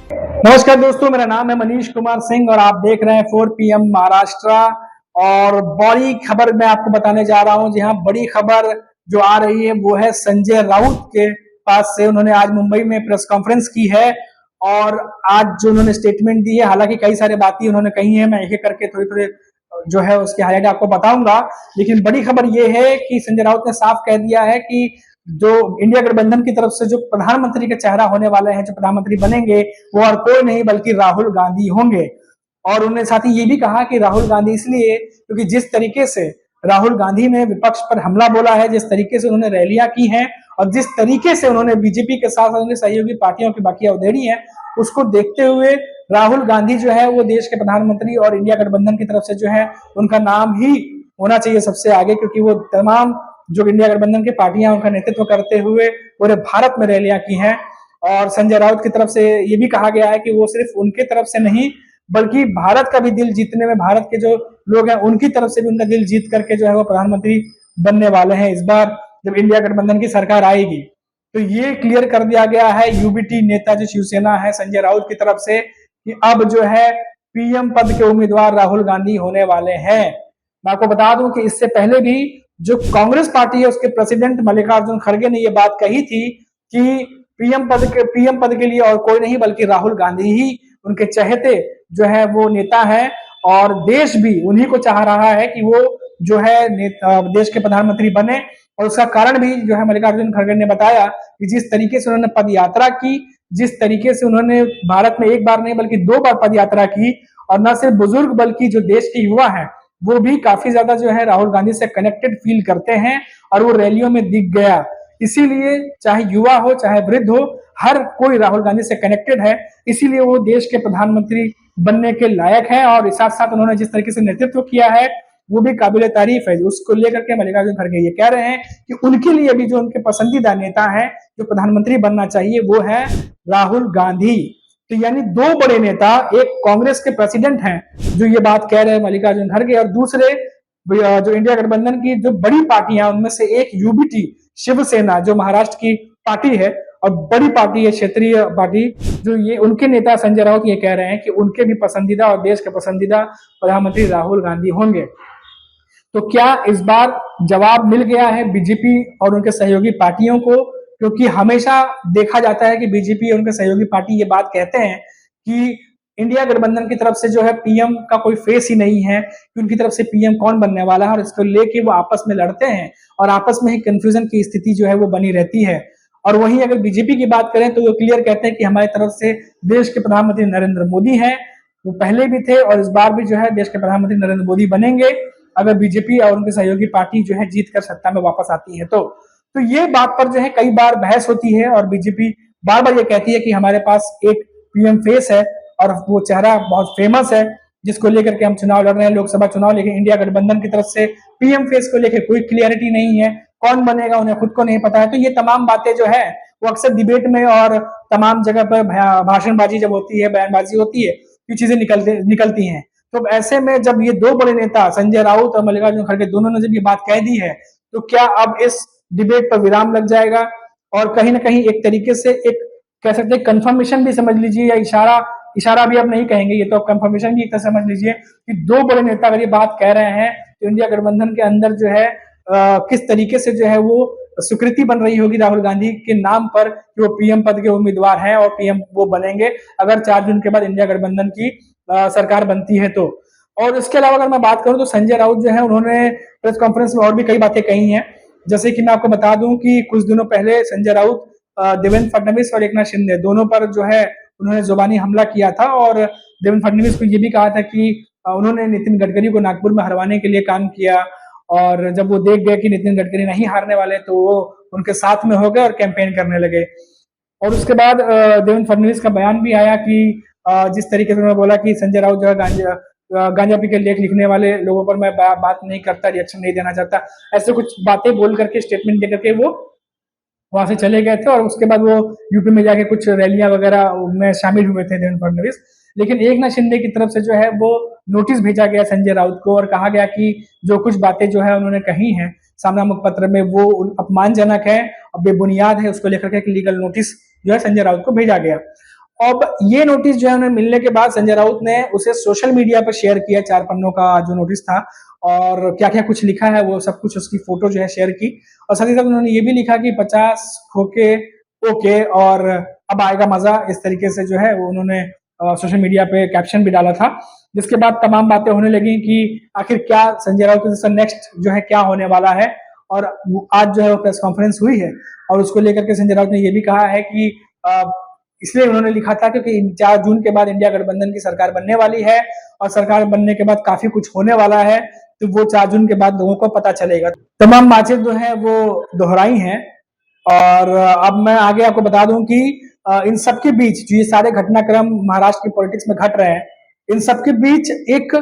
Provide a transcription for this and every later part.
नमस्कार दोस्तों, मेरा नाम है मनीष कुमार सिंह और आप देख रहे हैं 4 PM महाराष्ट्र। और बड़ी खबर मैं आपको बताने जा रहा हूं। जी हाँ, बड़ी खबर जो आ रही है वो है संजय राउत के पास से। उन्होंने आज मुंबई में प्रेस कॉन्फ्रेंस की है और आज जो उन्होंने स्टेटमेंट दी है, हालांकि कई सारे बातें उन्होंने कही है, मैं एक एक करके थोड़ी थोड़ी जो है उसके हाईलाइट आपको बताऊंगा। लेकिन बड़ी खबर ये है कि संजय राउत ने साफ कह दिया है कि जो इंडिया गठबंधन की तरफ से जो प्रधानमंत्री का चेहरा होने वाले हैं, जो प्रधानमंत्री बनेंगे, वो और कोई नहीं बल्कि राहुल गांधी होंगे। और उन्होंने साथ ही ये भी कहा कि राहुल गांधी इसलिए क्योंकि जिस तरीके से राहुल गांधी ने विपक्ष पर हमला बोला है, जिस तरीके से उन्होंने रैलियां की हैं और जिस तरीके से उन्होंने बीजेपी के साथ उनके सहयोगी पार्टियों की बाकियां उधेड़ी हैं, उसको देखते हुए राहुल गांधी जो है वो देश के प्रधानमंत्री और इंडिया गठबंधन की तरफ से जो है उनका नाम ही होना चाहिए सबसे आगे, क्योंकि वो तमाम जो इंडिया गठबंधन की पार्टियां उनका नेतृत्व करते हुए पूरे भारत में रैलियां की हैं। और संजय राउत की तरफ से ये भी कहा गया है कि वो सिर्फ उनके तरफ से नहीं बल्कि भारत का भी दिल जीतने में, भारत के जो लोग हैं उनकी तरफ से भी उनका दिल जीत करके जो है वो प्रधानमंत्री बनने वाले हैं इस बार जब इंडिया गठबंधन की सरकार आएगी। तो ये क्लियर कर दिया गया है यूबीटी नेता जो शिवसेना है संजय राउत की तरफ से कि अब जो है पीएम पद के उम्मीदवार राहुल गांधी होने वाले हैं। मैं आपको बता दूं कि इससे पहले भी जो कांग्रेस पार्टी है उसके प्रेसिडेंट मल्लिकार्जुन खड़गे ने यह बात कही थी कि पीएम पद के लिए और कोई नहीं बल्कि राहुल गांधी ही उनके चहेते जो है वो नेता है। और देश भी उन्हीं को चाह रहा है कि वो जो है देश के प्रधानमंत्री बने। और उसका कारण भी जो है मल्लिकार्जुन खड़गे ने बताया कि जिस तरीके से उन्होंने पद यात्रा की, जिस तरीके से उन्होंने भारत में एक बार नहीं बल्कि 2 बार पद यात्रा की, और न सिर्फ बुजुर्ग बल्कि जो देश के युवा है वो भी काफी ज्यादा जो है राहुल गांधी से कनेक्टेड फील करते हैं और वो रैलियों में दिख गया। इसीलिए चाहे युवा हो चाहे वृद्ध हो, हर कोई राहुल गांधी से कनेक्टेड है, इसीलिए वो देश के प्रधानमंत्री बनने के लायक है। और साथ साथ उन्होंने जिस तरीके से नेतृत्व किया है वो भी काबिल तारीफ है। उसको लेकर के मल्लिकार्जुन खड़गे ये कह रहे हैं कि उनके लिए भी जो उनके पसंदीदा नेता है जो प्रधानमंत्री बनना चाहिए वो है राहुल गांधी। तो यानी 2 बड़े नेता, एक कांग्रेस के प्रेसिडेंट हैं जो ये बात कह रहे हैं मल्लिकार्जुन खड़गे, और दूसरे जो इंडिया गठबंधन की जो बड़ी पार्टियां उनमें से एक यूबीटी शिवसेना जो महाराष्ट्र की पार्टी है और बड़ी पार्टी है, क्षेत्रीय पार्टी, जो ये उनके नेता संजय राउत ये कह रहे हैं कि उनके भी पसंदीदा और देश के पसंदीदा प्रधानमंत्री राहुल गांधी होंगे। तो क्या इस बार जवाब मिल गया है बीजेपी और उनके सहयोगी पार्टियों को? क्योंकि हमेशा देखा जाता है कि बीजेपी और उनके सहयोगी पार्टी ये बात कहते हैं कि इंडिया गठबंधन की तरफ से जो है पीएम का कोई फेस ही नहीं है कि उनकी तरफ से पीएम कौन बनने वाला है, और इसको लेके वो आपस में लड़ते हैं और आपस में ही कंफ्यूजन की स्थिति जो है वो बनी रहती है। और वहीं अगर बीजेपी की बात करें तो वो क्लियर कहते हैं कि हमारी तरफ से देश के प्रधानमंत्री नरेंद्र मोदी हैं, वो पहले भी थे और इस बार भी जो है देश के प्रधानमंत्री नरेंद्र मोदी बनेंगे अगर बीजेपी और उनकी सहयोगी पार्टी जो है जीत कर सत्ता में वापस आती है। तो ये बात पर जो है कई बार बहस होती है और बीजेपी बार बार ये कहती है कि हमारे पास एक पीएम फेस है और वो चेहरा बहुत फेमस है जिसको लेकर के हम चुनाव लड़ रहे हैं, लोकसभा चुनाव। लेकिन इंडिया गठबंधन की तरफ से पीएम फेस को लेकर कोई क्लियरिटी नहीं है, कौन बनेगा उन्हें खुद को नहीं पता है। तो ये तमाम बातें जो है वो अक्सर डिबेट में और तमाम जगह पर भाषणबाजी जब होती है, बयानबाजी होती है, ये चीजें निकलती हैं। तो ऐसे में जब ये 2 बड़े नेता संजय राउत और मल्लिकार्जुन खड़गे दोनों ने जब ये बात कह दी है तो क्या अब इस डिबेट पर विराम लग जाएगा और कहीं ना कहीं एक तरीके से एक कह सकते हैं कंफर्मेशन भी समझ लीजिए, या इशारा भी अब नहीं कहेंगे, ये तो अब कंफर्मेशन भी एक तरह समझ लीजिए कि 2 बड़े नेता अगर ये बात कह रहे हैं तो इंडिया गठबंधन के अंदर जो है किस तरीके से जो है वो स्वीकृति बन रही होगी राहुल गांधी के नाम पर कि वो पीएम पद के उम्मीदवार हैं और पीएम वो बनेंगे अगर 4 जून के बाद इंडिया गठबंधन की सरकार बनती है तो। और इसके अलावा अगर मैं बात करूं तो संजय राउत जो है उन्होंने प्रेस कॉन्फ्रेंस में और भी कई बातें कही हैं। जैसे कि मैं आपको बता दूं कि कुछ दिनों पहले संजय राउत देवेंद्र फडणवीस और एकनाथ शिंदे दोनों पर जो है उन्होंने जुबानी हमला किया था और देवेंद्र फडणवीस को ये भी कहा था कि उन्होंने नितिन गडकरी को नागपुर में हरवाने के लिए काम किया, और जब वो देख गए कि नितिन गडकरी नहीं हारने वाले तो वो उनके साथ में हो गए और कैंपेन करने लगे। और उसके बाद देवेंद्र फडणवीस का बयान भी आया कि जिस तरीके से उन्होंने बोला कि संजय राउत जो है गांजा पी के लेख लिखने वाले लोगों पर मैं बात नहीं करता, रिएक्शन नहीं देना चाहता, ऐसे कुछ बातें बोल करके स्टेटमेंट दे करके वो वहां से चले गए थे। और उसके बाद वो यूपी में जाके कुछ रैलियां वगैरह में शामिल हुए थे देवेंद्र फडणवीस। लेकिन एकनाथ शिंदे की तरफ से जो है वो नोटिस भेजा गया संजय राउत को और कहा गया कि जो कुछ बातें जो है उन्होंने कही हैं सामनामुख पत्र में वो अपमानजनक है और बेबुनियाद है, उसको लेकर के एक लीगल नोटिस जो है संजय राउत को भेजा गया। अब ये नोटिस जो है उन्हें मिलने के बाद संजय राउत ने उसे सोशल मीडिया पर शेयर किया, 4 पन्नों का जो नोटिस था, और क्या-क्या कुछ लिखा है वो सब कुछ उसकी फोटो जो है शेयर की, और साथ ही साथ उन्होंने ये भी लिखा कि 50 खोके ओके और अब आएगा मजा, इस तरीके से जो है वो उन्होंने सोशल मीडिया पे कैप्शन भी डाला था, जिसके बाद तमाम बातें होने लगी कि आखिर क्या संजय राउत के नेक्स्ट जो है क्या होने वाला है। और आज जो है वो प्रेस कॉन्फ्रेंस हुई है और उसको लेकर के संजय राउत ने ये भी कहा है कि इसलिए उन्होंने लिखा था क्योंकि 4 जून के बाद इंडिया गठबंधन की सरकार बनने वाली है और सरकार बनने के बाद काफी कुछ होने वाला है, तो वो 4 जून के बाद लोगों को पता चलेगा। तमाम बातें जो है वो दोहराई हैं। और अब मैं आगे आपको बता दूं कि इन सबके बीच जो ये सारे घटनाक्रम महाराष्ट्र की पॉलिटिक्स में घट रहे हैं, इन सबके बीच एक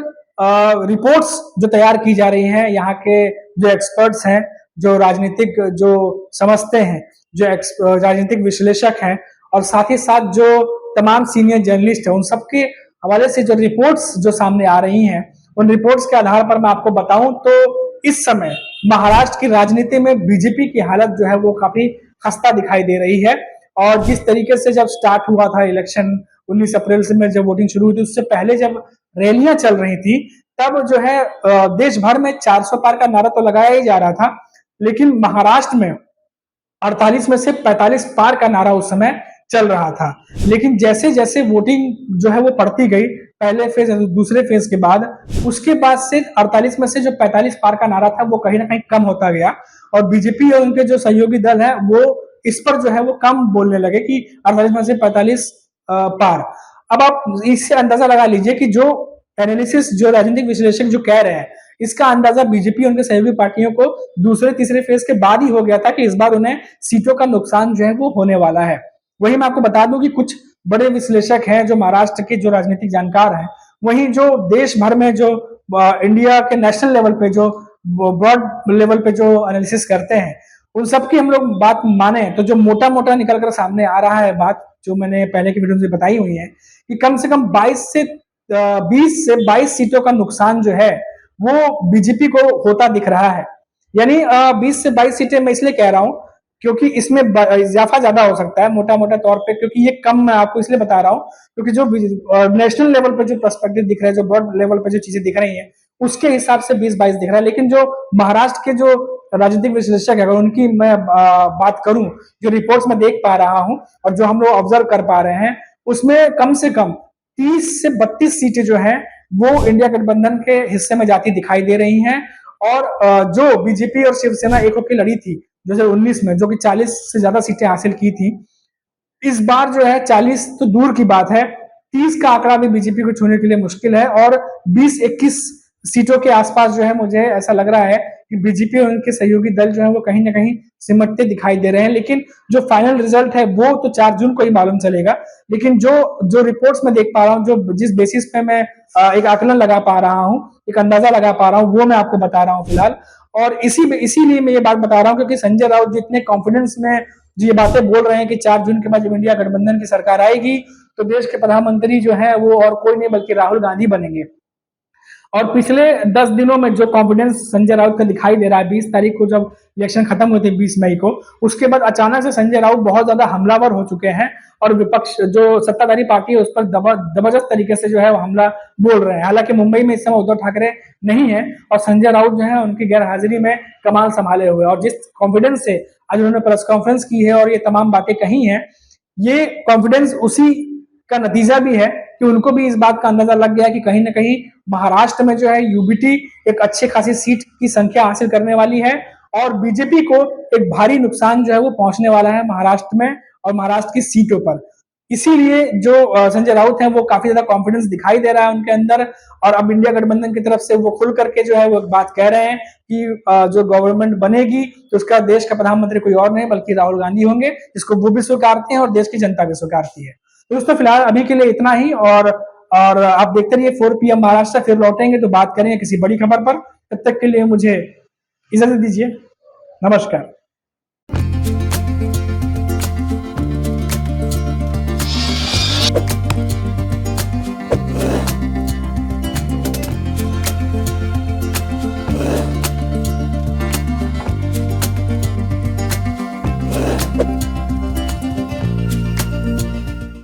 रिपोर्ट्स जो तैयार की जा रही हैं, यहाँ के जो एक्सपर्ट्स हैं, जो राजनीतिक जो समझते हैं, जो राजनीतिक विश्लेषक हैं, और साथ ही साथ जो तमाम सीनियर जर्नलिस्ट हैं, उन सबके हवाले से जो रिपोर्ट्स जो सामने आ रही हैं, उन रिपोर्ट्स के आधार पर मैं आपको बताऊं तो इस समय महाराष्ट्र की राजनीति में बीजेपी की हालत जो है वो काफी खस्ता दिखाई दे रही है। और जिस तरीके से जब स्टार्ट हुआ था इलेक्शन 19 अप्रैल से में जब वोटिंग शुरू हुई थी, उससे पहले जब रैलियां चल रही थी, तब जो है देश भर में 400 पार का नारा तो लगाया ही जा रहा था, लेकिन महाराष्ट्र में 48 में से 45 पार का नारा उस समय चल रहा था। लेकिन जैसे जैसे वोटिंग जो है वो बढ़ती गई, पहले फेज दूसरे फेज के बाद, उसके बाद से 48 में से जो 45 पार का नारा था वो कहीं ना कहीं कम होता गया, और बीजेपी और उनके जो सहयोगी दल है वो इस पर जो है वो कम बोलने लगे कि 48 में से 45 पार। अब आप इससे अंदाजा लगा लीजिए कि जो एनालिसिस, जो राजनीतिक विश्लेषक जो कह रहे हैं, इसका अंदाजा बीजेपी और उनके सहयोगी पार्टियों को दूसरे तीसरे फेज के बाद ही हो गया था कि इस बार उन्हें सीटों का नुकसान जो है वो होने वाला है। वहीं मैं आपको बता दूं कि कुछ बड़े विश्लेषक हैं जो महाराष्ट्र के जो राजनीतिक जानकार हैं, वहीं जो देश भर में जो इंडिया के नेशनल लेवल पे जो ब्रॉड लेवल पे जो एनालिसिस करते हैं, उन सबकी हम लोग बात माने तो जो मोटा मोटा निकल कर सामने आ रहा है बात, जो मैंने पहले की वीडियो में बताई हुई है, कि कम से कम 20 से 22 सीटों का नुकसान जो है वो बीजेपी को होता दिख रहा है। यानी 20 से 22 सीटें मैं इसलिए कह रहा हूं क्योंकि इसमें इजाफा ज्यादा हो सकता है मोटा मोटा तौर पे, क्योंकि ये कम मैं आपको इसलिए बता रहा हूं क्योंकि जो नेशनल लेवल पे जो पर्सपेक्टिव दिख रहा है, जो ब्रॉड लेवल पे जो चीजें दिख रही हैं, उसके हिसाब से 20-22 दिख रहा है। लेकिन जो महाराष्ट्र के जो राजनीतिक विश्लेषक है, अगर उनकी मैं बात करूं, जो रिपोर्ट्स में देख पा रहा हूं और जो हम लोग ऑब्जर्व कर पा रहे हैं, उसमें कम से कम 30 से 32 सीटें जो है वो इंडिया गठबंधन के हिस्से में जाती दिखाई दे रही हैं। और जो बीजेपी और शिवसेना एक होकर लड़ी थी 2019 में, जो कि 40 से ज्यादा सीटें हासिल की थी, इस बार जो है 40 तो दूर की बात है, 30 का आंकड़ा भी बीजेपी को छूने के लिए मुश्किल है, और 20-21 सीटों के आसपास जो है मुझे ऐसा लग रहा है कि बीजेपी और उनके सहयोगी दल जो है वो कहीं ना कहीं सिमटते दिखाई दे रहे हैं। लेकिन जो फाइनल रिजल्ट है वो तो 4 जून को ही मालूम चलेगा। लेकिन जो जो रिपोर्ट्स में देख पा रहा हूँ, जो जिस बेसिस पे मैं एक आकलन लगा पा रहा हूँ, एक अंदाजा लगा पा रहा हूँ, वो मैं आपको बता रहा हूँ फिलहाल। और इसीलिए मैं ये बात बता रहा हूँ क्योंकि संजय राउत जितने कॉन्फिडेंस में जो ये बातें बोल रहे हैं कि 4 जून के बाद जब इंडिया गठबंधन की सरकार आएगी तो देश के प्रधानमंत्री जो है वो और कोई नहीं बल्कि राहुल गांधी बनेंगे। और पिछले 10 दिनों में जो कॉन्फिडेंस संजय राउत का दिखाई दे रहा है, 20 तारीख को जब इलेक्शन खत्म हुए थे 20 मई को, उसके बाद अचानक से संजय राउत बहुत ज्यादा हमलावर हो चुके हैं और विपक्ष जो सत्ताधारी पार्टी है उस पर जबरदस्त तरीके से जो है वो हमला बोल रहे हैं। हालांकि मुंबई में इस समय उद्धव ठाकरे नहीं है और संजय राउत जो है उनकी गैर हाजिरी में कमाल संभाले हुए, और जिस कॉन्फिडेंस से आज उन्होंने प्रेस कॉन्फ्रेंस की है और ये तमाम बातें कही हैं, ये कॉन्फिडेंस उसी का नतीजा भी है कि उनको भी इस बात का अंदाजा लग गया कि कहीं ना कहीं महाराष्ट्र में जो है यूबीटी एक अच्छी खासी सीट की संख्या हासिल करने वाली है और बीजेपी को एक भारी नुकसान जो है वो पहुंचने वाला है महाराष्ट्र में और महाराष्ट्र की सीटों पर। इसीलिए जो संजय राउत हैं वो काफी ज्यादा कॉन्फिडेंस दिखाई दे रहा है उनके अंदर, और अब इंडिया गठबंधन की तरफ से वो खुल करके जो है वो बात कह रहे हैं कि जो गवर्नमेंट बनेगी तो उसका देश का प्रधानमंत्री कोई और नहीं बल्कि राहुल गांधी होंगे, जिसको वो भी स्वीकारते हैं और देश की जनता भी स्वीकारती है। तो दोस्तों फिलहाल अभी के लिए इतना ही, और आप देखते रहिए 4 PM महाराष्ट्र, फिर लौटेंगे तो बात करेंगे किसी बड़ी खबर पर। तब तक के लिए मुझे इजाजत दीजिए, नमस्कार।